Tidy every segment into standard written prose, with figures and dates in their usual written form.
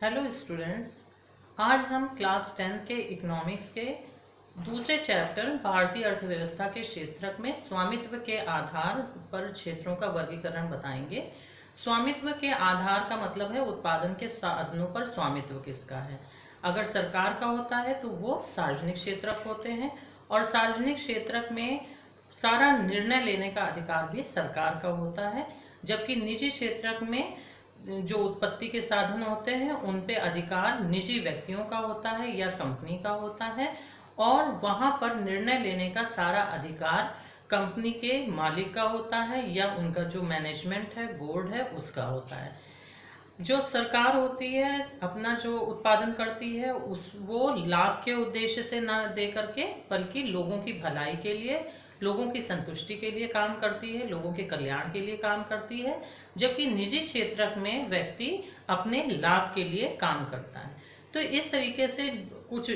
Hello students, आज हम class 10 के इकोनॉमिक्स के दूसरे चैप्टर भारतीय अर्थव्यवस्था के क्षेत्रक में स्वामित्व के आधार पर क्षेत्रों का वर्गीकरण बताएंगे। स्वामित्व के आधार का मतलब है उत्पादन के साधनों पर स्वामित्व किसका है। अगर सरकार का होता है तो वो सार्वजनिक क्षेत्रक होते हैं और सार्वजनिक क्षेत्रक में सारा निर्णय लेने का अधिकार भी सरकार का होता है, जबकि निजी क्षेत्रक में जो उत्पत्ति के साधन होते हैं उन पे अधिकार निजी व्यक्तियों का होता है या कंपनी का होता है और वहाँ पर निर्णय लेने का सारा अधिकार कंपनी के मालिक का होता है या उनका जो मैनेजमेंट है, बोर्ड है, उसका होता है। जो सरकार होती है अपना जो उत्पादन करती है उस वो लाभ के उद्देश्य से ना दे करके बल्कि लोगों की भलाई के लिए, लोगों की संतुष्टि के लिए काम करती है, लोगों के कल्याण के लिए काम करती है, जबकि निजी क्षेत्र में व्यक्ति अपने लाभ के लिए काम करता है। तो इस तरीके से कुछ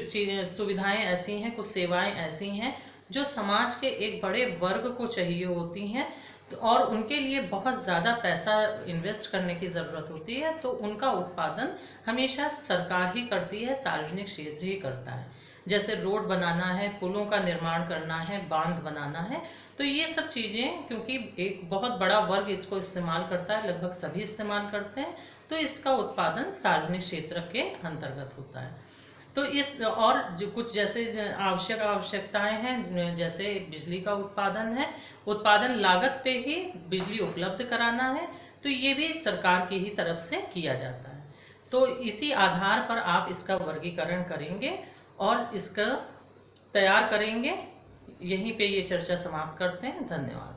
सुविधाएं ऐसी हैं, कुछ सेवाएं ऐसी हैं जो समाज के एक बड़े वर्ग को चाहिए होती हैं और उनके लिए बहुत ज़्यादा पैसा इन्वेस्ट करने की ज़रूरत होती है, तो उनका उत्पादन हमेशा सरकार ही करती है, सार्वजनिक क्षेत्र ही करता है। जैसे रोड बनाना है, पुलों का निर्माण करना है, बांध बनाना है, तो ये सब चीज़ें क्योंकि एक बहुत बड़ा वर्ग इसको इस्तेमाल करता है, लगभग सभी इस्तेमाल करते हैं, तो इसका उत्पादन सार्वजनिक क्षेत्र के अंतर्गत होता है। तो इस और जो कुछ जैसे आवश्यकताएं हैं, जैसे बिजली का उत्पादन है, उत्पादन लागत पे ही बिजली उपलब्ध कराना है, तो ये भी सरकार की ही तरफ से किया जाता है। तो इसी आधार पर आप इसका वर्गीकरण करेंगे और इसका तैयार करेंगे। यहीं पे ये चर्चा समाप्त करते हैं। धन्यवाद।